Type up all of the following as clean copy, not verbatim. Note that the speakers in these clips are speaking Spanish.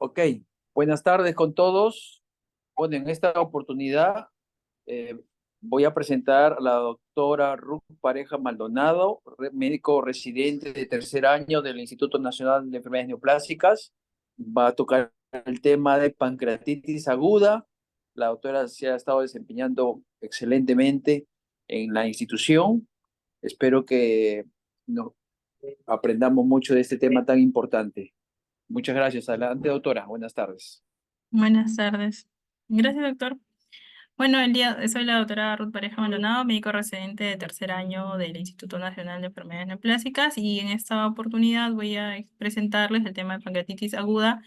Ok, buenas tardes con todos. Bueno, en esta oportunidad eh, voy a presentar a la doctora Ruth Pareja Maldonado, médico residente de tercer año del Instituto Nacional de Enfermedades Neoplásicas. Va a tocar el tema de pancreatitis aguda. La doctora se ha estado desempeñando excelentemente en la institución. Espero que nos aprendamos mucho de este tema tan importante. Muchas gracias. Adelante, doctora. Buenas tardes. Buenas tardes. Gracias, doctor. Bueno, soy la doctora Ruth Pareja Maldonado, médico residente de tercer año del Instituto Nacional de Enfermedades Neoplásicas, y en esta oportunidad voy a presentarles el tema de pancreatitis aguda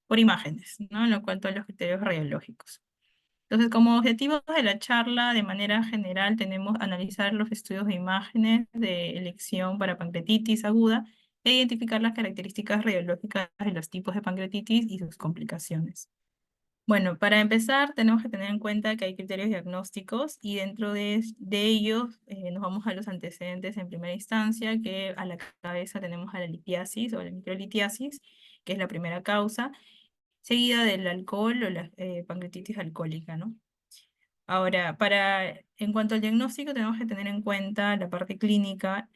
por imágenes, ¿no? En lo cual todos los criterios radiológicos. Entonces, como objetivos de la charla, de manera general, tenemos analizar los estudios de imágenes de elección para pancreatitis aguda e identificar las características radiológicas de los tipos de pancreatitis y sus complicaciones. Bueno, para empezar tenemos que tener en cuenta que hay criterios diagnósticos y dentro de ellos nos vamos a los antecedentes en primera instancia, que a la cabeza tenemos a la litiasis o la microlitiasis, que es la primera causa, seguida del alcohol o la pancreatitis alcohólica, ¿no? Ahora, en cuanto al diagnóstico, tenemos que tener en cuenta la parte clínica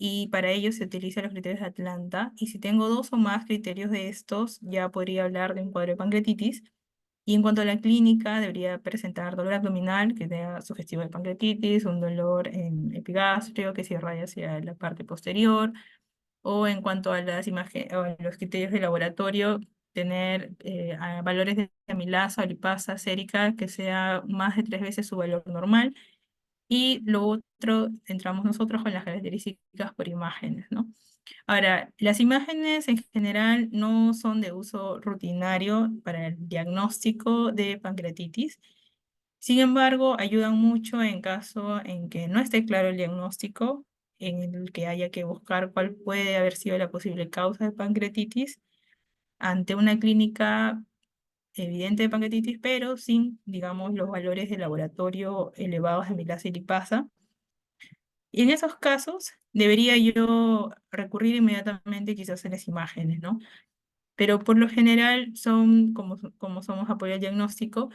y para ello se utilizan los criterios de Atlanta. Y si tengo dos o más criterios de estos, ya podría hablar de un cuadro de pancreatitis. Y en cuanto a la clínica, debería presentar dolor abdominal que sea sugestivo de pancreatitis, un dolor en epigastrio que se irradia hacia la parte posterior, o en cuanto a o a los criterios de laboratorio, tener valores de amilasa o lipasa sérica que sea más de 3 veces su valor normal. Y lo otro, entramos nosotros con las características por imágenes, ¿no? Ahora, las imágenes en general no son de uso rutinario para el diagnóstico de pancreatitis. Sin embargo, ayudan mucho en caso en que no esté claro el diagnóstico, en el que haya que buscar cuál puede haber sido la posible causa de pancreatitis ante una clínica evidente de pancreatitis, pero sin, digamos, los valores de laboratorio elevados de amilasa y lipasa. Y en esos casos debería yo recurrir inmediatamente quizás a las imágenes, ¿no? Pero por lo general son, como somos apoyo al diagnóstico,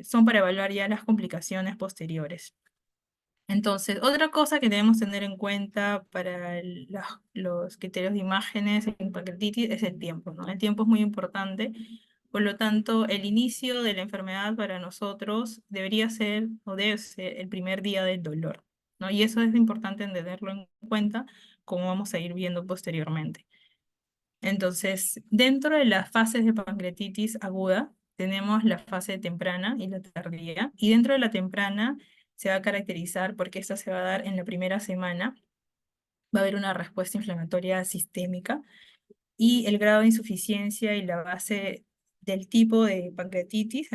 son para evaluar ya las complicaciones posteriores. Entonces, otra cosa que debemos tener en cuenta para los criterios de imágenes en pancreatitis es el tiempo, ¿no? El tiempo es muy importante. Por lo tanto, el inicio de la enfermedad para nosotros debería ser o debe ser el primer día del dolor, ¿no? Y eso es importante tenerlo en cuenta, como vamos a ir viendo posteriormente. Entonces, dentro de las fases de pancreatitis aguda, tenemos la fase temprana y la tardía. Y dentro de la temprana se va a caracterizar porque esta se va a dar en la primera semana. Va a haber una respuesta inflamatoria sistémica y el grado de insuficiencia y la base del tipo de pancreatitis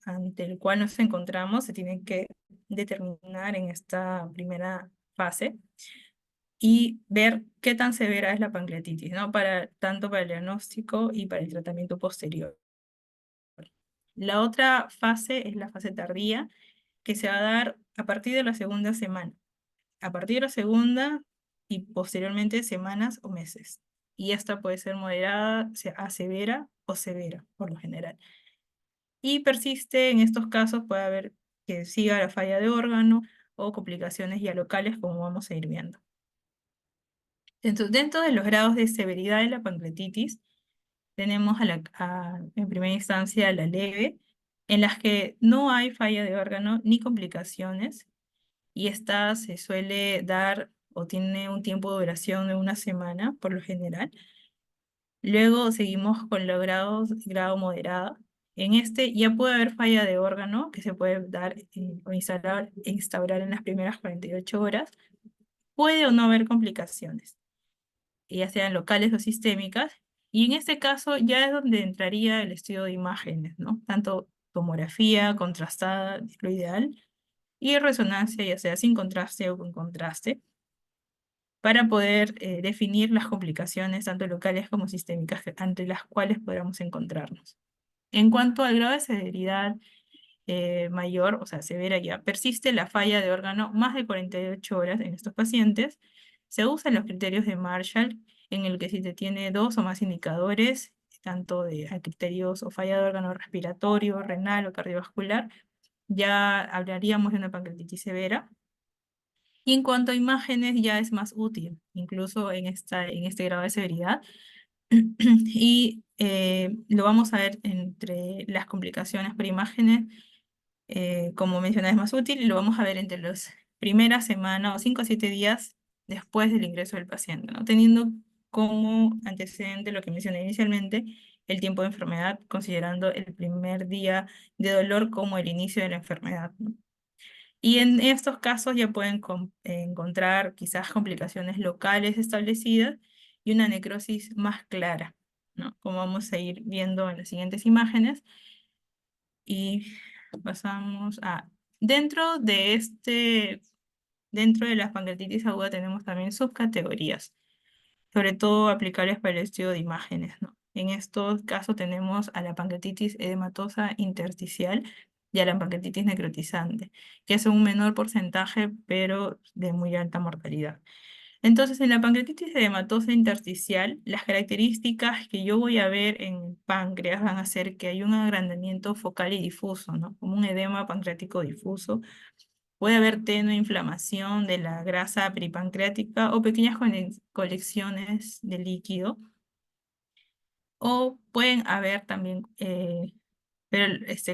ante el cual nos encontramos se tienen que determinar en esta primera fase y ver qué tan severa es la pancreatitis, ¿no? Tanto para el diagnóstico y para el tratamiento posterior. La otra fase es la fase tardía, que se va a dar a partir de la segunda semana. A partir de la segunda y posteriormente semanas o meses. Y esta puede ser moderada a severa o severa, por lo general. Y persiste, en estos casos puede haber que siga la falla de órgano o complicaciones ya locales, como vamos a ir viendo. Dentro de los grados de severidad de la pancreatitis, tenemos en primera instancia la leve, en las que no hay falla de órgano ni complicaciones, y esta se suele dar o tiene un tiempo de duración de una semana, por lo general. Luego seguimos con los grado moderado. En este ya puede haber falla de órgano que se puede dar o instaurar en las primeras 48 horas. Puede o no haber complicaciones, ya sean locales o sistémicas, y en este caso ya es donde entraría el estudio de imágenes, ¿no? Tanto tomografía contrastada, lo ideal, y resonancia, ya sea sin contraste o con contraste, para poder definir las complicaciones, tanto locales como sistémicas, ante las cuales podamos encontrarnos. En cuanto al grado de severidad mayor, o sea, severa ya, persiste la falla de órgano más de 48 horas en estos pacientes. Se usan los criterios de Marshall, en el que si se tiene dos o más indicadores, tanto a criterios o falla de órgano respiratorio, renal o cardiovascular, ya hablaríamos de una pancreatitis severa. Y en cuanto a imágenes, ya es más útil, incluso en este grado de severidad. Y lo vamos a ver entre las complicaciones por imágenes, como mencioné, es más útil, y lo vamos a ver entre las primeras semanas o 5 a 7 días después del ingreso del paciente, ¿no? Teniendo como antecedente lo que mencioné inicialmente, el tiempo de enfermedad, considerando el primer día de dolor como el inicio de la enfermedad, ¿no? Y en estos casos ya pueden encontrar quizás complicaciones locales establecidas y una necrosis más clara, ¿no? Como vamos a ir viendo en las siguientes imágenes. Y pasamos a... Dentro de dentro de la pancreatitis aguda tenemos también subcategorías, sobre todo aplicables para el estudio de imágenes, ¿no? En estos casos tenemos a la pancreatitis edematosa intersticial y a la pancreatitis necrotizante, que es un menor porcentaje, pero de muy alta mortalidad. Entonces, en la pancreatitis edematosa intersticial, las características que yo voy a ver en el páncreas van a ser que hay un agrandamiento focal y difuso, ¿no? Como un edema pancreático difuso. Puede haber tenue inflamación de la grasa peripancreática o pequeñas colecciones de líquido. O pueden haber también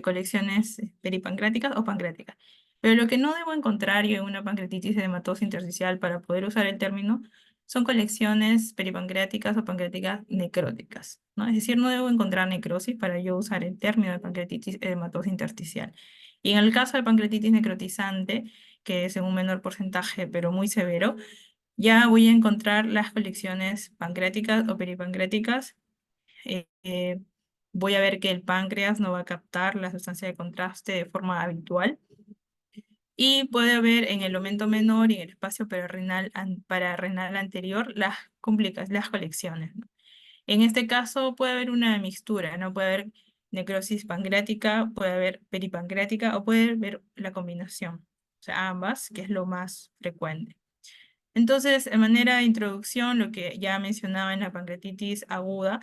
colecciones peripancreáticas o pancreáticas. Pero lo que no debo encontrar yo en una pancreatitis edematosa intersticial para poder usar el término son colecciones peripancreáticas o pancreáticas necróticas, ¿no? Es decir, no debo encontrar necrosis para yo usar el término de pancreatitis edematosa intersticial. Y en el caso de pancreatitis necrotizante, que es en un menor porcentaje pero muy severo, ya voy a encontrar las colecciones pancreáticas o peripancreáticas. eh, eh, Voy a ver que el páncreas no va a captar la sustancia de contraste de forma habitual. Y puede haber en el aumento menor y en el espacio pararrenal anterior las colecciones, ¿no? En este caso puede haber una mixtura, ¿no? Puede haber necrosis pancreática, puede haber peripancreática o puede haber la combinación, o sea, ambas, que es lo más frecuente. Entonces, de manera de introducción, lo que ya mencionaba en la pancreatitis aguda,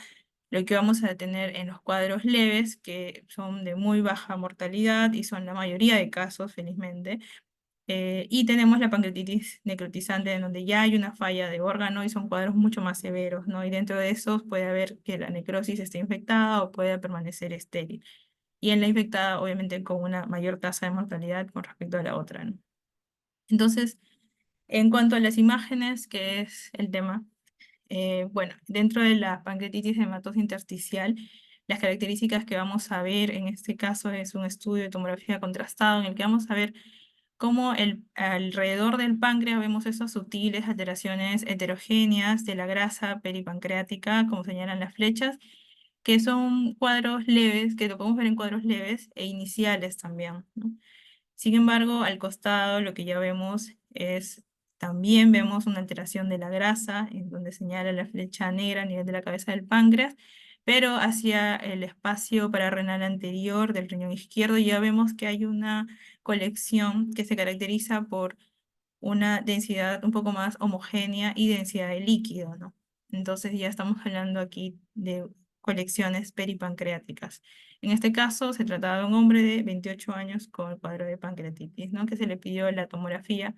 lo que vamos a tener en los cuadros leves, que son de muy baja mortalidad y son la mayoría de casos, felizmente. Y tenemos la pancreatitis necrotizante, en donde ya hay una falla de órgano y son cuadros mucho más severos, ¿no? Y dentro de esos puede haber que la necrosis esté infectada o puede permanecer estéril. Y en la infectada, obviamente, con una mayor tasa de mortalidad con respecto a la otra, ¿no? Entonces, en cuanto a las imágenes, que es el tema, bueno, dentro de la pancreatitis hematosa intersticial, las características que vamos a ver en este caso es un estudio de tomografía contrastado en el que vamos a ver cómo alrededor del páncreas vemos esas sutiles alteraciones heterogéneas de la grasa peripancreática, como señalan las flechas, que son cuadros leves, que lo podemos ver en cuadros leves e iniciales también, ¿no? Sin embargo, al costado lo que ya vemos es, también vemos una alteración de la grasa, en donde señala la flecha negra a nivel de la cabeza del páncreas, pero hacia el espacio pararrenal anterior del riñón izquierdo ya vemos que hay una colección que se caracteriza por una densidad un poco más homogénea y densidad de líquido, ¿no? Entonces ya estamos hablando aquí de colecciones peripancreáticas. En este caso se trataba de un hombre de 28 años con cuadro de pancreatitis, ¿no? Que se le pidió la tomografía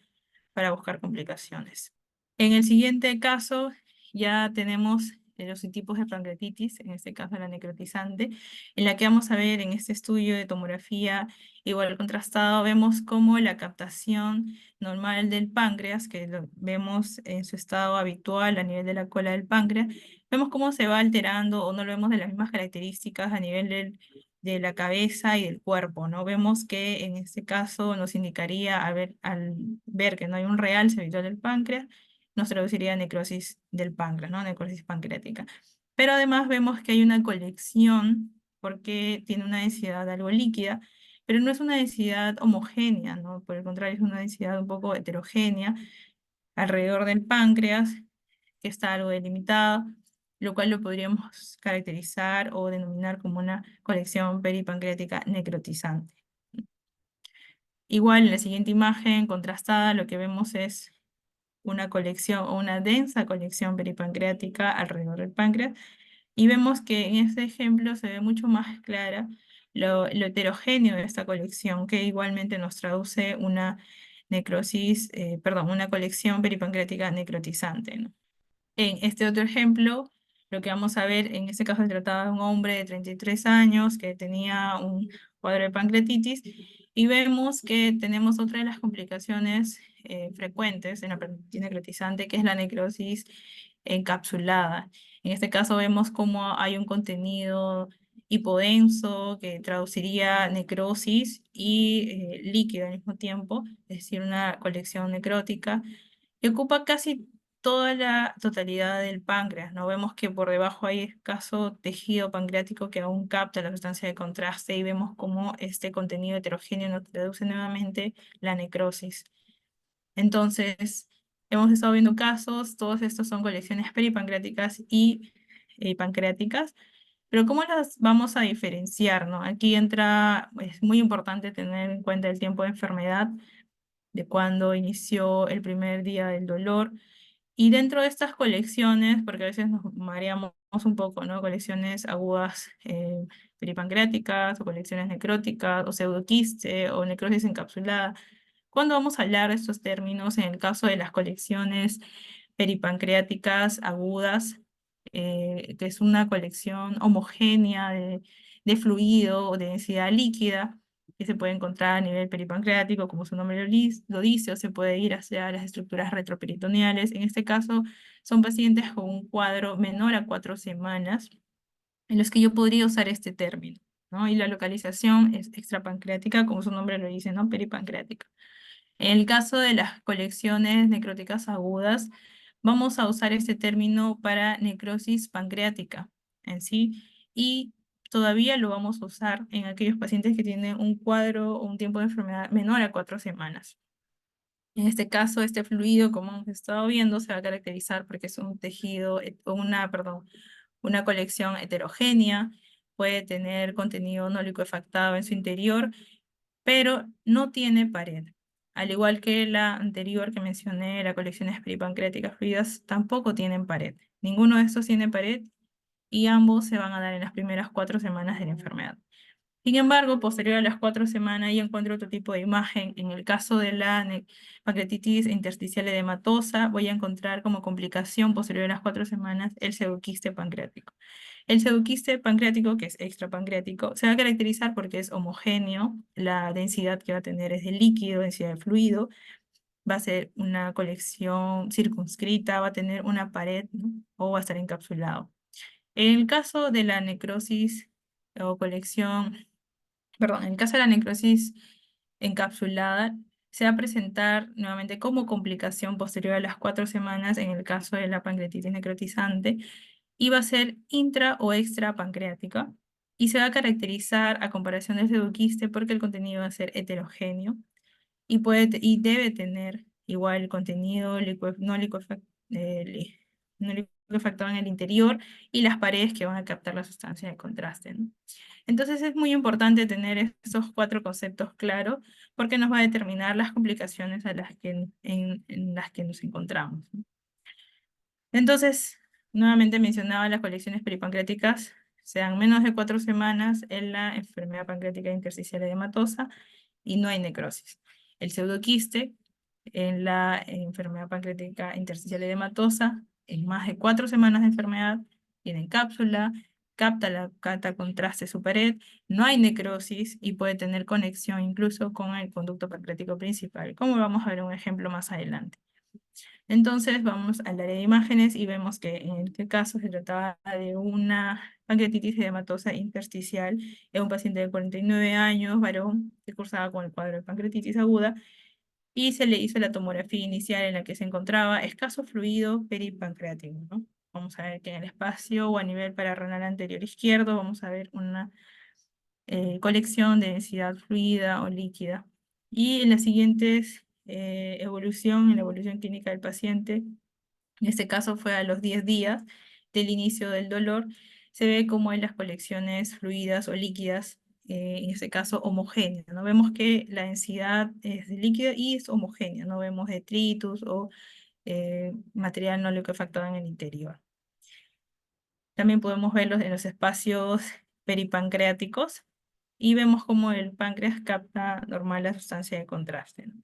para buscar complicaciones. En el siguiente caso ya tenemos los tipos de pancreatitis, en este caso la necrotizante, en la que vamos a ver en este estudio de tomografía igual contrastado, vemos cómo la captación normal del páncreas, que lo vemos en su estado habitual a nivel de la cola del páncreas, vemos cómo se va alterando o no lo vemos de las mismas características a nivel de la cabeza y del cuerpo, ¿no? Vemos que en este caso nos indicaría, al ver que no hay un realce habitual del páncreas, nos traduciría necrosis del páncreas, ¿no? Necrosis pancreática. Pero además vemos que hay una colección porque tiene una densidad algo líquida, pero no es una densidad homogénea, ¿no? Por el contrario, es una densidad un poco heterogénea alrededor del páncreas, que está algo delimitada, lo cual lo podríamos caracterizar o denominar como una colección peripancreática necrotizante. Igual en la siguiente imagen contrastada lo que vemos es una colección o una densa colección peripancreática alrededor del páncreas Y vemos que en este ejemplo se ve mucho más clara lo heterogéneo de esta colección, que igualmente nos traduce una necrosis, perdón, una colección peripancreática necrotizante, ¿no? En este otro ejemplo, lo que vamos a ver, en este caso se trataba de un hombre de 33 años que tenía un cuadro de pancreatitis y vemos que tenemos otra de las complicaciones frecuentes en la pancreatitis necrotizante, que es la necrosis encapsulada. En este caso vemos cómo hay un contenido hipodenso que traduciría necrosis y líquido al mismo tiempo, es decir, una colección necrótica que ocupa casi toda la totalidad del páncreas, ¿no? Vemos que por debajo hay escaso tejido pancreático que aún capta la sustancia de contraste y vemos cómo este contenido heterogéneo nos traduce nuevamente la necrosis. Entonces, hemos estado viendo casos, todos estos son colecciones peripancreáticas y pancreáticas, pero ¿cómo las vamos a diferenciar, no? Aquí entra, es muy importante tener en cuenta el tiempo de enfermedad, de cuando inició el primer día del dolor. Y dentro de estas colecciones, porque a veces nos mareamos un poco, ¿no? Colecciones agudas peripancreáticas, o colecciones necróticas, o pseudoquiste, o necrosis encapsulada. ¿Cuándo vamos a hablar de estos términos? En el caso de las colecciones peripancreáticas agudas, que es una colección homogénea de fluido o de densidad líquida, que se puede encontrar a nivel peripancreático, como su nombre lo dice, o se puede ir hacia las estructuras retroperitoneales. En este caso, son pacientes con un cuadro menor a 4 semanas, en los que yo podría usar este término, ¿no? Y la localización es extrapancreática, como su nombre lo dice, ¿no? Peripancreática. En el caso de las colecciones necróticas agudas, vamos a usar este término para necrosis pancreática en sí, y todavía lo vamos a usar en aquellos pacientes que tienen un cuadro o un tiempo de enfermedad menor a 4 semanas. En este caso, este fluido, como hemos estado viendo, se va a caracterizar porque es un tejido, perdón, una colección heterogénea, puede tener contenido no licuefactado en su interior, pero no tiene pared. Al igual que la anterior que mencioné, las colecciones peripancreáticas fluidas tampoco tienen pared. Ninguno de estos tiene pared y ambos se van a dar en las primeras 4 semanas de la enfermedad. Sin embargo, posterior a las 4 semanas, ya encuentro otro tipo de imagen. En el caso de la pancreatitis intersticial edematosa, voy a encontrar como complicación posterior a las 4 semanas el pseudoquiste pancreático. El pseudoquiste pancreático, que es extrapancreático, se va a caracterizar porque es homogéneo, la densidad que va a tener es de líquido, densidad de fluido, va a ser una colección circunscrita, va a tener una pared, ¿no? O va a estar encapsulado. En el caso de la necrosis o colección, perdón, en el caso de la necrosis encapsulada, se va a presentar nuevamente como complicación posterior a las 4 semanas en el caso de la pancreatitis necrotizante, y va a ser intra o extra pancreática y se va a caracterizar a comparación del pseudoquiste porque el contenido va a ser heterogéneo y, y debe tener igual contenido no licuefactado en el interior y las paredes que van a captar la sustancia de contraste, ¿no? Entonces es muy importante tener estos 4 conceptos claros porque nos va a determinar las complicaciones a las que, en las que nos encontramos, ¿no? Entonces, nuevamente mencionaba las colecciones peripancreáticas, sean menos de 4 semanas en la enfermedad pancreática intersticial edematosa y no hay necrosis. El pseudoquiste en la enfermedad pancreática intersticial edematosa, en más de 4 semanas de enfermedad, tiene cápsula, capta contraste su pared, no hay necrosis y puede tener conexión incluso con el conducto pancreático principal, como vamos a ver un ejemplo más adelante. Entonces vamos al área de imágenes y vemos que en este caso se trataba de una pancreatitis edematosa intersticial en un paciente de 49 años, varón, que cursaba con el cuadro de pancreatitis aguda, y se le hizo la tomografía inicial en la que se encontraba escaso fluido peripancreático, ¿no? Vamos a ver que en el espacio o a nivel pararrenal anterior izquierdo vamos a ver una colección de densidad fluida o líquida. Y en las siguientes en la evolución clínica del paciente, en este caso fue a los 10 días del inicio del dolor, se ve como en las colecciones fluidas o líquidas, en este caso homogéneas, ¿no? Vemos que la densidad es de líquida y es homogénea, no vemos detritus o material no liquefactado en el interior. También podemos verlos en los espacios peripancreáticos y vemos cómo el páncreas capta normal la sustancia de contraste, ¿no?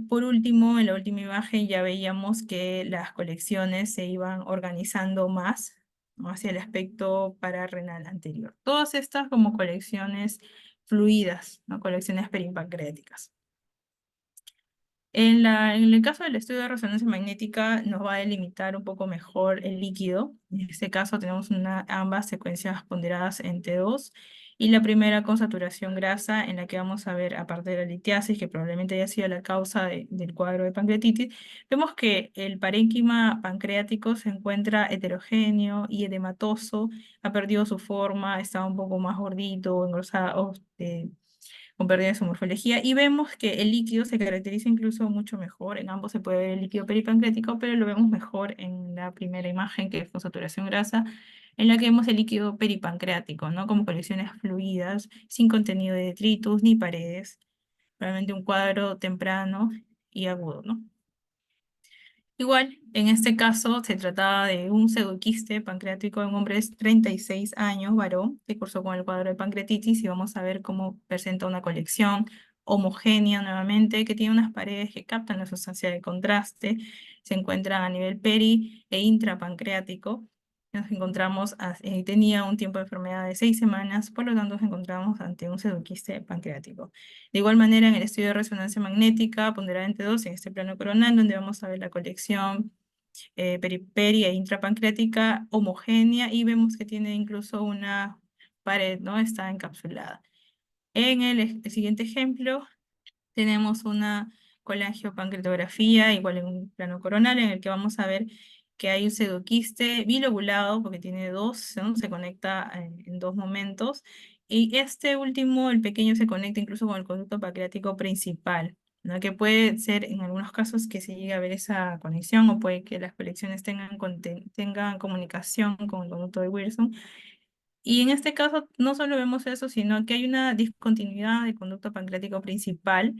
Por último, en la última imagen ya veíamos que las colecciones se iban organizando más, ¿no?, hacia el aspecto pararrenal anterior. Todas estas como colecciones fluidas, ¿no?, colecciones peripancreáticas. En el caso del estudio de resonancia magnética nos va a delimitar un poco mejor el líquido. En este caso tenemos ambas secuencias ponderadas en T2 y la primera con saturación grasa en la que vamos a ver, aparte de la litiasis, que probablemente haya sido la causa del cuadro de pancreatitis, vemos que el parénquima pancreático se encuentra heterogéneo y edematoso, ha perdido su forma, está un poco más gordito, engrosado, con pérdida de su morfología, y vemos que el líquido se caracteriza incluso mucho mejor. En ambos se puede ver el líquido peripancreático, pero lo vemos mejor en la primera imagen, que es con saturación grasa, en la que vemos el líquido peripancreático, ¿no?, como colecciones fluidas, sin contenido de detritus ni paredes, realmente un cuadro temprano y agudo, ¿no? Igual, en este caso se trataba de un pseudoquiste pancreático en un hombre de 36 años, varón, que cursó con el cuadro de pancreatitis, y vamos a ver cómo presenta una colección homogénea nuevamente, que tiene unas paredes que captan la sustancia de contraste, se encuentran a nivel peri e intrapancreático. Nos encontramos, tenía un tiempo de enfermedad de 6 semanas, por lo tanto nos encontramos ante un pseudoquiste pancreático. De igual manera, en el estudio de resonancia magnética, ponderada en T2, en este plano coronal, donde vamos a ver la colección peri e intrapancreática homogénea, y vemos que tiene incluso una pared, ¿no?, está encapsulada. En el siguiente ejemplo, tenemos una colangiopancreatografía, igual en un plano coronal, en el que vamos a ver que hay un pseudoquiste bilobulado, porque tiene dos, ¿no?, se conecta en dos momentos, y este último, el pequeño, se conecta incluso con el conducto pancreático principal, ¿no?, que puede ser en algunos casos que se llegue a ver esa conexión, o puede que las colecciones tengan comunicación con el conducto de Wilson. Y en este caso no solo vemos eso, sino que hay una discontinuidad del conducto pancreático principal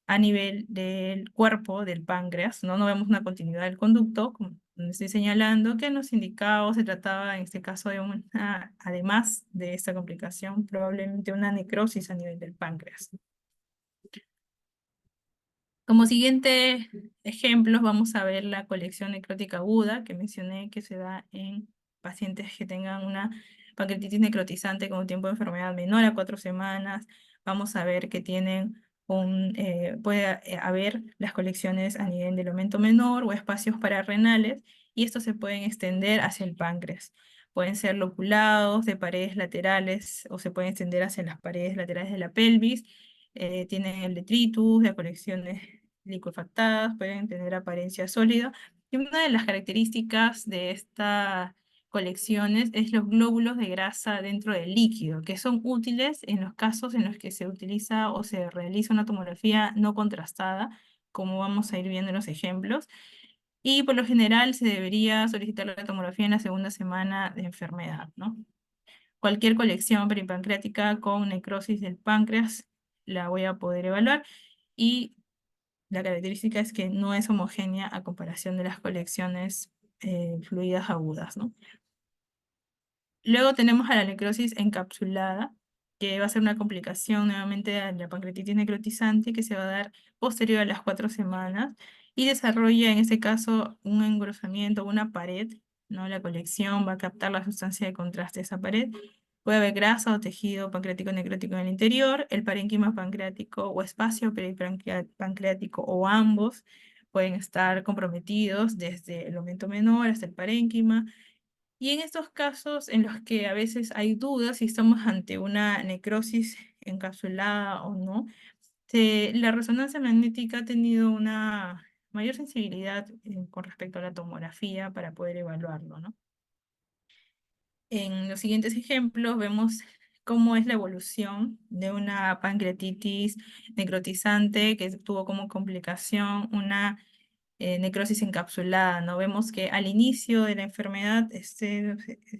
a nivel del cuerpo del páncreas, ¿no? No vemos una continuidad del conducto, como estoy señalando, que nos indicaba, o se trataba en este caso de además de esta complicación, probablemente una necrosis a nivel del páncreas. Como siguiente ejemplos, vamos a ver la colección necrótica aguda, que mencioné que se da en pacientes que tengan una pancreatitis necrotizante con un tiempo de enfermedad menor a 4 semanas. Vamos a ver que tienen puede haber las colecciones a nivel del aumento menor o espacios pararrenales, y estos se pueden extender hacia el páncreas. Pueden ser loculados de paredes laterales o se pueden extender hacia las paredes laterales de la pelvis. Tienen el detritus, las colecciones liquefactadas, pueden tener apariencia sólida. Y una de las características de estas colecciones es los glóbulos de grasa dentro del líquido, que son útiles en los casos en los que se utiliza o se realiza una tomografía no contrastada, como vamos a ir viendo en los ejemplos. Y por lo general se debería solicitar la tomografía en la segunda semana de enfermedad, ¿no? Cualquier colección peripancreática con necrosis del páncreas la voy a poder evaluar, y la característica es que no es homogénea a comparación de las colecciones fluidas agudas, ¿no? Luego tenemos a la necrosis encapsulada, que va a ser una complicación nuevamente de la pancreatitis necrotizante, que se va a dar posterior a las 4 semanas y desarrolla en este caso un engrosamiento, una pared, ¿no? La colección va a captar la sustancia de contraste de esa pared. Puede haber grasa o tejido pancreático necrótico en el interior, el parénquima pancreático o espacio peripancreático o ambos pueden estar comprometidos desde el aumento menor hasta el parénquima. Y en estos casos en los que a veces hay dudas si estamos ante una necrosis encapsulada o no, la resonancia magnética ha tenido una mayor sensibilidad con respecto a la tomografía para poder evaluarlo, ¿no? En los siguientes ejemplos vemos cómo es la evolución de una pancreatitis necrotizante que tuvo como complicación una necrosis encapsulada, ¿no? Vemos que al inicio de la enfermedad se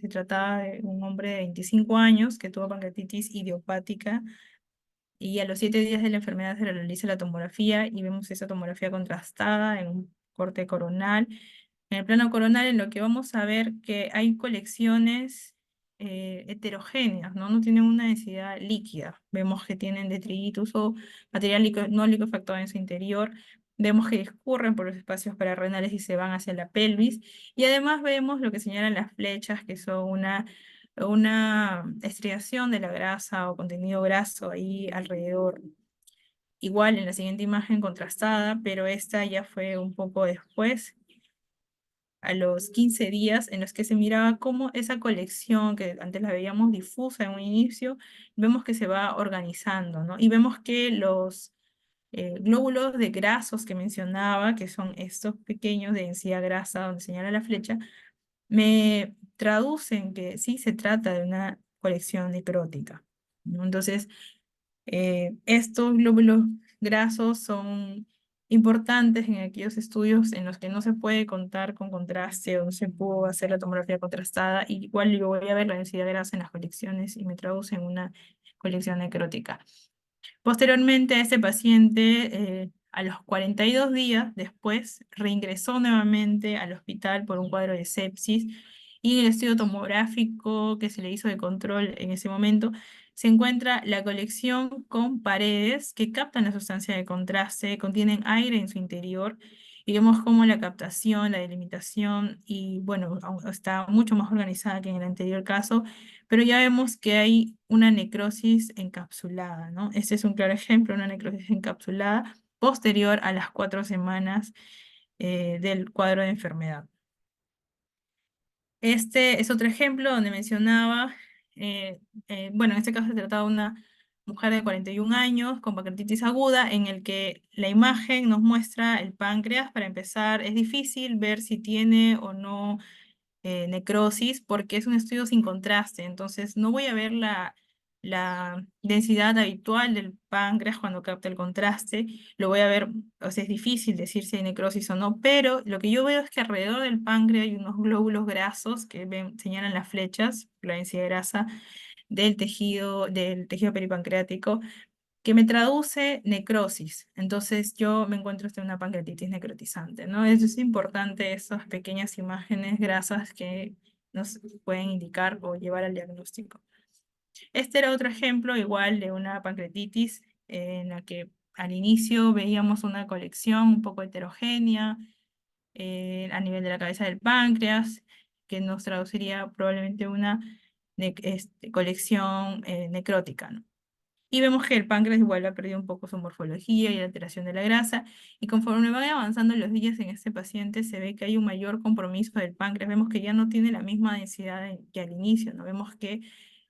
trataba de un hombre de 25 años que tuvo pancreatitis idiopática, y a los 7 días de la enfermedad se le realiza la tomografía y vemos esa tomografía contrastada en un corte coronal En el plano coronario, lo que vamos a ver que hay colecciones heterogéneas, ¿no? No tienen una densidad líquida. Vemos que tienen detritus o material no liquefactado en su interior. Vemos que discurren por los espacios pararrenales y se van hacia la pelvis. Y además vemos lo que señalan las flechas, que son una estriación de la grasa o contenido graso ahí alrededor. Igual en la siguiente imagen contrastada, pero esta ya fue un poco después, a los 15 días, en los que se miraba cómo esa colección, que antes la veíamos difusa en un inicio, vemos que se va organizando, ¿no? Y vemos que los glóbulos de grasos que mencionaba, que son estos pequeños de densidad grasa donde señala la flecha, me traducen que sí se trata de una colección necrótica, ¿no? Entonces, estos glóbulos grasos son importantes en aquellos estudios en los que no se puede contar con contraste o no se pudo hacer la tomografía contrastada. Igual yo voy a ver la densidad de grasa en las colecciones y me traduce en una colección necrótica. Posteriormente, este paciente, a los 42 días después, reingresó nuevamente al hospital por un cuadro de sepsis y en el estudio tomográfico que se le hizo de control en ese momento, se encuentra la colección con paredes que captan la sustancia de contraste, contienen aire en su interior y vemos cómo la captación, la delimitación y bueno, está mucho más organizada que en el anterior caso, pero ya vemos que hay una necrosis encapsulada, ¿no? Este es un claro ejemplo, una necrosis encapsulada posterior a las 4 semanas del cuadro de enfermedad. Este es otro ejemplo donde mencionaba, bueno, en este caso se trataba de una mujer de 41 años con pancreatitis aguda, en el que la imagen nos muestra el páncreas. Para empezar, es difícil ver si tiene o no necrosis, porque es un estudio sin contraste, entonces no voy a ver la densidad habitual del páncreas cuando capta el contraste, lo voy a ver, o sea, es difícil decir si hay necrosis o no, pero lo que yo veo es que alrededor del páncreas hay unos glóbulos grasos que señalan las flechas, la densidad de grasa del tejido peripancreático, que me traduce necrosis. Entonces yo me encuentro en una pancreatitis necrotizante, ¿no? Eso es importante, esas pequeñas imágenes grasas que nos pueden indicar o llevar al diagnóstico. Este era otro ejemplo igual de una pancreatitis en la que al inicio veíamos una colección un poco heterogénea a nivel de la cabeza del páncreas, que nos traduciría probablemente una colección necrótica, ¿no? Y vemos que el páncreas igual ha perdido un poco su morfología y la alteración de la grasa. Y conforme van avanzando los días en este paciente, se ve que hay un mayor compromiso del páncreas. Vemos que ya no tiene la misma densidad que al inicio, ¿no? Vemos que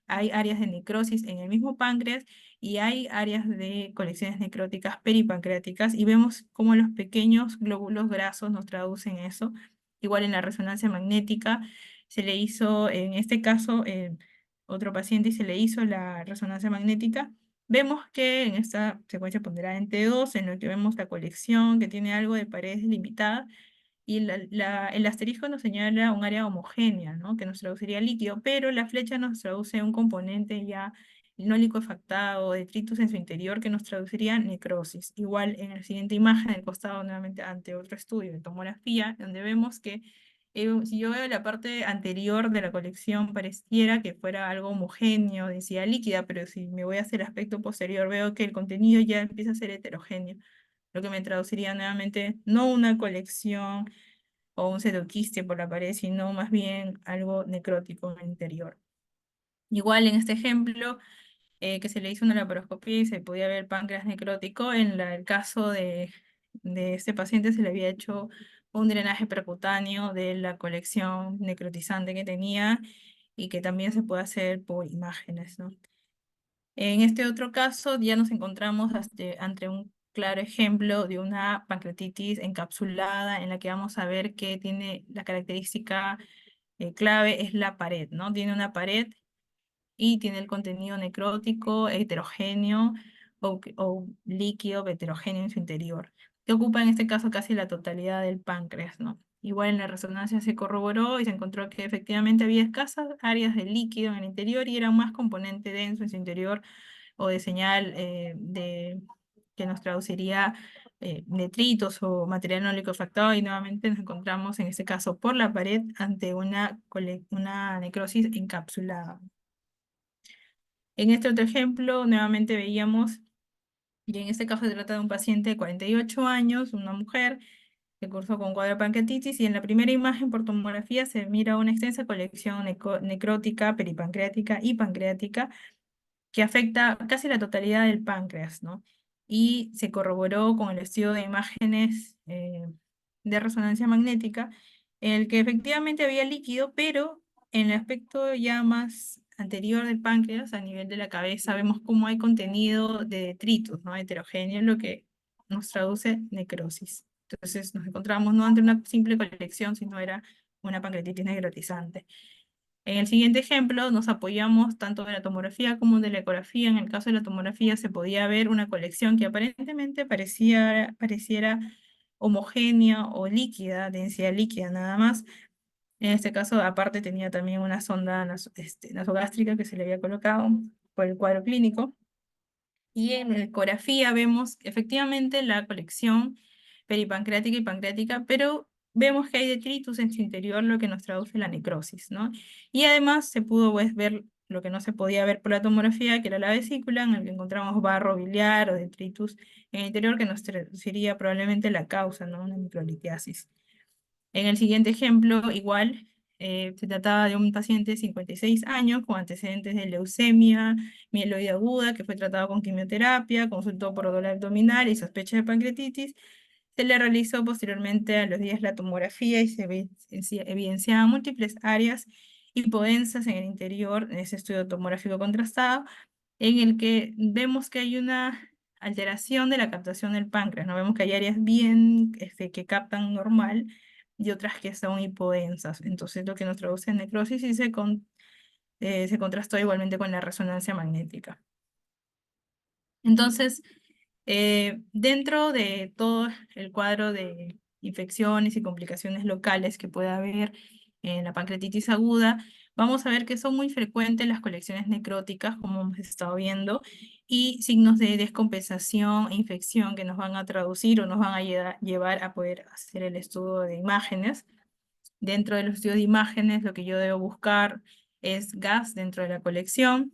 hay áreas de necrosis en el mismo páncreas y hay áreas de colecciones necróticas peripancreáticas. Y vemos cómo los pequeños glóbulos grasos nos traducen eso. Igual en la resonancia magnética se le hizo, en este caso, otro paciente y se le hizo la resonancia magnética. Vemos que en esta secuencia ponderada en T2, en lo que vemos la colección que tiene algo de paredes limitadas, y el asterisco nos señala un área homogénea, ¿no? Que nos traduciría líquido, pero la flecha nos traduce un componente ya no liquefactado, detritus en su interior, que nos traduciría necrosis. Igual en la siguiente imagen, el costado nuevamente ante otro estudio de tomografía, donde vemos que si yo veo la parte anterior de la colección, pareciera que fuera algo homogéneo, densidad líquida, pero si me voy hacia el aspecto posterior, veo que el contenido ya empieza a ser heterogéneo, lo que me traduciría nuevamente no una colección o un pseudoquiste por la pared, sino más bien algo necrótico en el interior. Igual en este ejemplo, que se le hizo una laparoscopía y se podía ver páncreas necrótico, en el caso de este paciente se le había hecho un drenaje percutáneo de la colección necrotizante que tenía y que también se puede hacer por imágenes, ¿no? En este otro caso ya nos encontramos ante un claro ejemplo de una pancreatitis encapsulada en la que vamos a ver que tiene la característica clave es la pared, ¿no? Tiene una pared y tiene el contenido necrótico, heterogéneo o líquido heterogéneo en su interior, que ocupa en este caso casi la totalidad del páncreas, ¿no? Igual en la resonancia se corroboró y se encontró que efectivamente había escasas áreas de líquido en el interior y era más componente denso en su interior o de señal que nos traduciría detritos o material no liquefactado y nuevamente nos encontramos en este caso por la pared ante una necrosis encapsulada. En este otro ejemplo, nuevamente veíamos, y en este caso se trata de un paciente de 48 años, una mujer que cursó con cuadro de pancreatitis, y en la primera imagen por tomografía se mira una extensa colección necrótica, peripancreática y pancreática que afecta casi la totalidad del páncreas, ¿no? Y se corroboró con el estudio de imágenes de resonancia magnética, en el que efectivamente había líquido, pero en el aspecto ya más anterior del páncreas, a nivel de la cabeza, vemos cómo hay contenido de detritos, ¿no? Heterogéneo, lo que nos traduce necrosis. Entonces nos encontramos no ante una simple colección, sino era una pancreatitis necrotizante. En el siguiente ejemplo nos apoyamos tanto de la tomografía como de la ecografía. En el caso de la tomografía se podía ver una colección que aparentemente pareciera homogénea o líquida, densidad líquida nada más. En este caso, aparte, tenía también una sonda nasogástrica que se le había colocado por el cuadro clínico. Y en la ecografía vemos efectivamente la colección peripancreática y pancreática, pero vemos que hay detritus en su interior, lo que nos traduce la necrosis, ¿no? Y además se pudo pues, ver lo que no se podía ver por la tomografía, que era la vesícula, en el que encontramos barro biliar o detritus en el interior, que nos traduciría probablemente la causa, ¿no? Una microlitiasis. En el siguiente ejemplo, igual, se trataba de un paciente de 56 años con antecedentes de leucemia mieloide aguda que fue tratado con quimioterapia, consultó por dolor abdominal y sospecha de pancreatitis. Se le realizó posteriormente a los días la tomografía y se evidenciaban múltiples áreas hipodensas en el interior en ese estudio tomográfico contrastado, en el que vemos que hay una alteración de la captación del páncreas, ¿no? Vemos que hay áreas bien que captan normal y otras que son hipodensas. Entonces, lo que nos traduce en necrosis y se contrastó igualmente con la resonancia magnética. Entonces, dentro de todo el cuadro de infecciones y complicaciones locales que puede haber en la pancreatitis aguda, vamos a ver que son muy frecuentes las colecciones necróticas, como hemos estado viendo, y signos de descompensación e infección que nos van a traducir o nos van a llevar a poder hacer el estudio de imágenes. Dentro de los estudios de imágenes, lo que yo debo buscar es gas dentro de la colección,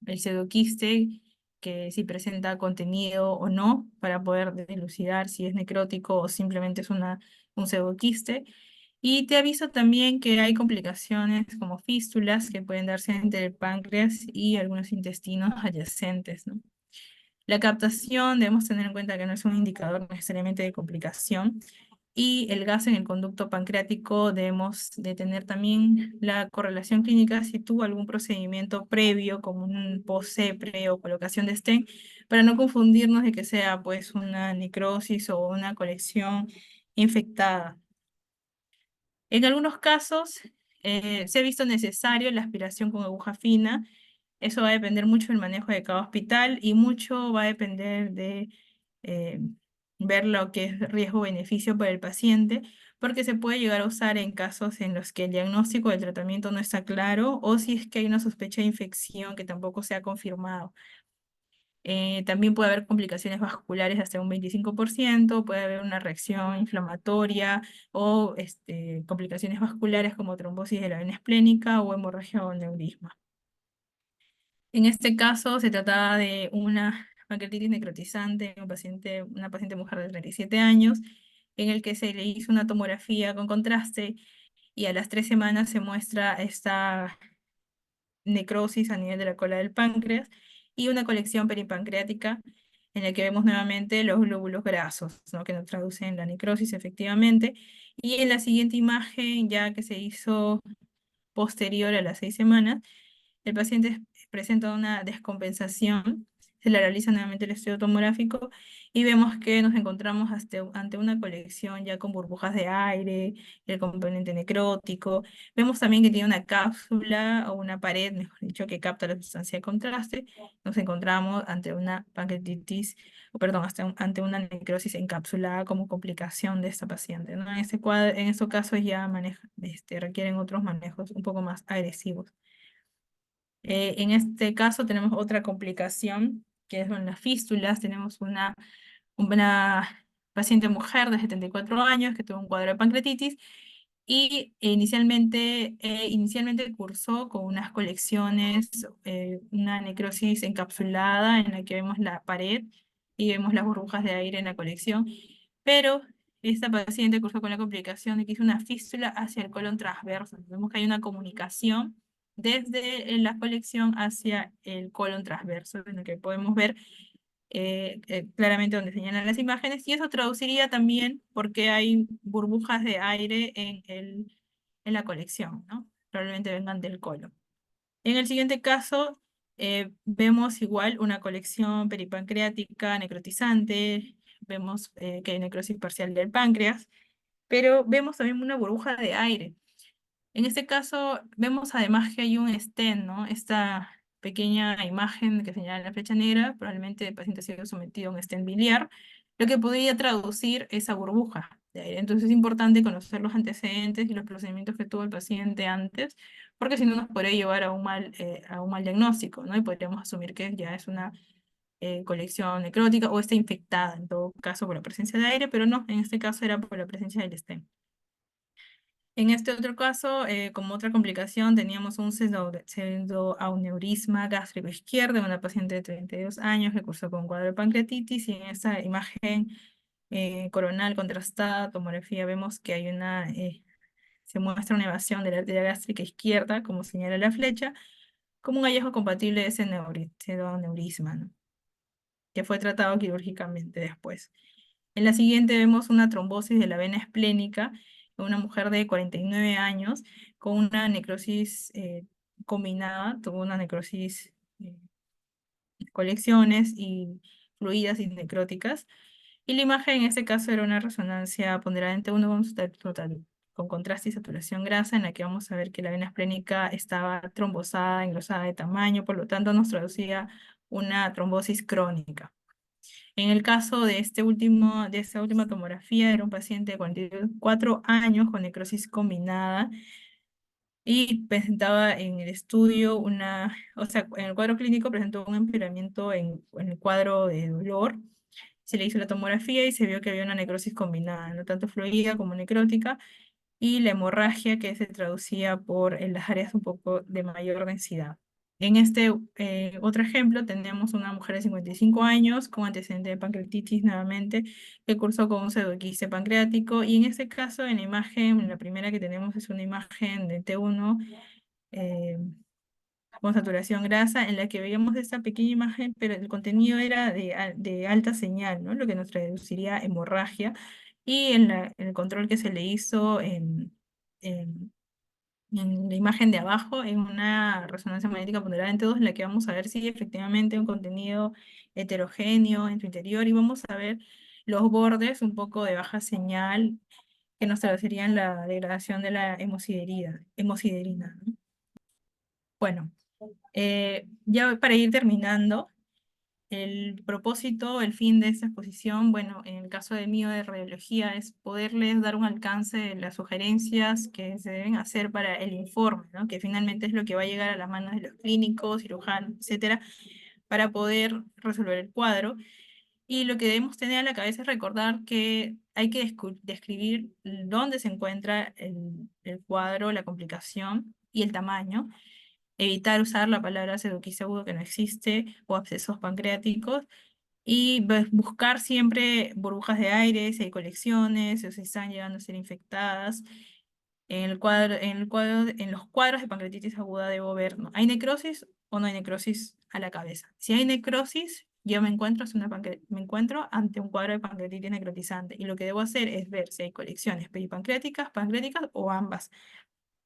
el pseudoquiste, que si presenta contenido o no, para poder dilucidar si es necrótico o simplemente es un pseudoquiste. Y te aviso también que hay complicaciones como fístulas que pueden darse entre el páncreas y algunos intestinos adyacentes, ¿no? La captación, debemos tener en cuenta que no es un indicador necesariamente de complicación. Y el gas en el conducto pancreático, debemos de tener también la correlación clínica si tuvo algún procedimiento previo, como un post-CEPRE o colocación de stent, para no confundirnos de que sea pues una necrosis o una colección infectada. En algunos casos se ha visto necesario la aspiración con aguja fina. Eso va a depender mucho del manejo de cada hospital y mucho va a depender de eh, ver lo que es riesgo-beneficio para el paciente, porque se puede llegar a usar en casos en los que el diagnóstico del tratamiento no está claro o si es que hay una sospecha de infección que tampoco se ha confirmado. También puede haber complicaciones vasculares hasta un 25%, puede haber una reacción inflamatoria o complicaciones vasculares como trombosis de la vena esplénica o hemorragia o aneurisma. En este caso se trataba de una pancreatitis necrotizante, una paciente mujer de 37 años, en el que se le hizo una tomografía con contraste y a las 3 semanas se muestra esta necrosis a nivel de la cola del páncreas y una colección peripancreática en la que vemos nuevamente los glóbulos grasos, ¿no? Que nos traducen la necrosis efectivamente. Y en la siguiente imagen, ya que se hizo posterior a las 6 semanas, el paciente presenta una descompensación, se le realiza nuevamente el estudio tomográfico y vemos que nos encontramos ante una colección ya con burbujas de aire, el componente necrótico. Vemos también que tiene una cápsula o una pared, mejor dicho, que capta la sustancia de contraste. Nos encontramos ante una pancreatitis, o perdón, ante una necrosis encapsulada como complicación de esta paciente, ¿no? En este cuadro, en estos casos ya requieren otros manejos un poco más agresivos. En este caso tenemos otra complicación, que son las fístulas. Tenemos una paciente mujer de 74 años que tuvo un cuadro de pancreatitis y inicialmente cursó con unas colecciones, una necrosis encapsulada en la que vemos la pared y vemos las burbujas de aire en la colección, pero esta paciente cursó con la complicación de que hizo una fístula hacia el colon transverso. Vemos que hay una comunicación desde la colección hacia el colon transverso, en el que podemos ver claramente donde señalan las imágenes, y eso traduciría también porque hay burbujas de aire en la colección, ¿no? Probablemente vengan del colon. En el siguiente caso, vemos igual una colección peripancreática necrotizante, vemos que hay necrosis parcial del páncreas, pero vemos también una burbuja de aire. En este caso, vemos además que hay un stent, ¿no? Esta pequeña imagen que señala la flecha negra, probablemente el paciente ha sido sometido a un stent biliar, lo que podría traducir esa burbuja de aire. Entonces es importante conocer los antecedentes y los procedimientos que tuvo el paciente antes, porque si no nos podría llevar a un mal diagnóstico, ¿no? Y podríamos asumir que ya es una colección necrótica o está infectada, en todo caso, por la presencia de aire, pero no, en este caso era por la presencia del stent. En este otro caso, como otra complicación, teníamos un pseudoaneurisma gástrico izquierdo en una paciente de 32 años que cursó con cuadro de pancreatitis, y en esta imagen coronal contrastada, tomografía, vemos que hay se muestra una evasión de la arteria gástrica izquierda, como señala la flecha, como un hallazgo compatible de ese pseudoaneurisma, ¿no? Que fue tratado quirúrgicamente después. En la siguiente vemos una trombosis de la vena esplénica en una mujer de 49 años con una necrosis combinada, tuvo una necrosis, colecciones y fluidas y necróticas. Y la imagen en este caso era una resonancia ponderada 1 vamos a estar total, con contraste y saturación grasa, en la que vamos a ver que la vena esplénica estaba trombosada, engrosada de tamaño, por lo tanto nos traducía una trombosis crónica. En el caso de esta última tomografía, era un paciente de 44 años con necrosis combinada y presentaba en el estudio o sea, en el cuadro clínico presentó un empeoramiento en el cuadro de dolor. Se le hizo la tomografía y se vio que había una necrosis combinada, no tanto fluida como necrótica, y la hemorragia que se traducía por en las áreas un poco de mayor densidad. En este otro ejemplo tenemos una mujer de 55 años con antecedente de pancreatitis nuevamente, que cursó con un pseudoquiste pancreático, y en este caso en la imagen, la primera que tenemos es una imagen de T1 eh, con saturación grasa, en la que veíamos esta pequeña imagen, pero el contenido era de alta señal, ¿no? Lo que nos traduciría hemorragia, y en el control que se le hizo en en la imagen de abajo, en una resonancia magnética ponderada en T2, en la que vamos a ver si efectivamente hay un contenido heterogéneo en su interior, y vamos a ver los bordes un poco de baja señal que nos traducirían la degradación de la hemosiderina, ¿no? Bueno, ya para ir terminando, el propósito, el fin de esta exposición, bueno, en el caso de mío de radiología, es poderles dar un alcance de las sugerencias que se deben hacer para el informe, ¿no? Que finalmente es lo que va a llegar a las manos de los clínicos, cirujanos, etcétera, para poder resolver el cuadro. Y lo que debemos tener a la cabeza es recordar que hay que describir dónde se encuentra el cuadro, la complicación y el tamaño. Evitar usar la palabra pseudoquiste agudo que no existe o abscesos pancreáticos, y buscar siempre burbujas de aire, si hay colecciones o si están llegando a ser infectadas. En los cuadros de pancreatitis aguda debo ver, ¿no? ¿Hay necrosis o no hay necrosis a la cabeza? Si hay necrosis, yo me encuentro ante un cuadro de pancreatitis necrotizante, y lo que debo hacer es ver si hay colecciones peripancreáticas, pancreáticas o ambas.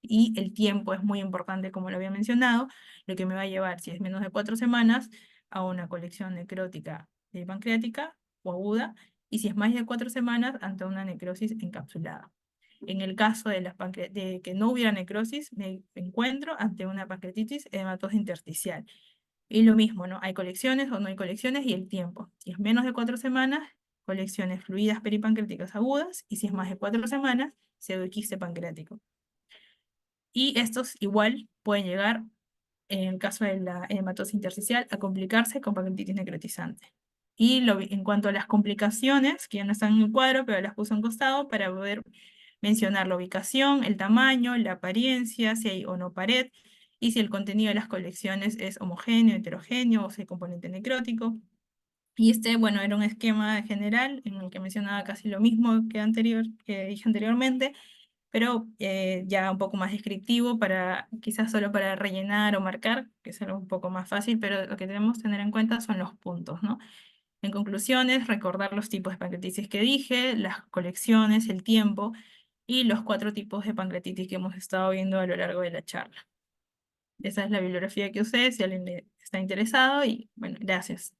Y el tiempo es muy importante, como lo había mencionado, lo que me va a llevar, si es menos de 4 semanas, a una colección necrótica pancreática o aguda, y si es más de 4 semanas, ante una necrosis encapsulada. En el caso de que no hubiera necrosis, me encuentro ante una pancreatitis edematosa intersticial. Y lo mismo, ¿no? Hay colecciones o no hay colecciones, y el tiempo. Si es menos de 4 semanas, colecciones fluidas peripancreáticas agudas, y si es más de 4 semanas, pseudoquiste pancreático. Y estos igual pueden llegar, en el caso de la hematosis intersticial, a complicarse con pancreatitis necrotizante. Y en cuanto a las complicaciones, que ya no están en el cuadro, pero las puse a un costado para poder mencionar la ubicación, el tamaño, la apariencia, si hay o no pared, y si el contenido de las colecciones es homogéneo, heterogéneo o si hay componente necrótico. Y este, bueno, era un esquema general en el que mencionaba casi lo mismo que dije anteriormente, pero ya un poco más descriptivo para quizás solo para rellenar o marcar, que es algo un poco más fácil, pero lo que debemos tener en cuenta son los puntos, ¿no? En conclusiones, recordar los tipos de pancreatitis que dije, las colecciones, el tiempo y los 4 tipos de pancreatitis que hemos estado viendo a lo largo de la charla. Esa es la bibliografía que usé, si alguien está interesado y bueno, gracias.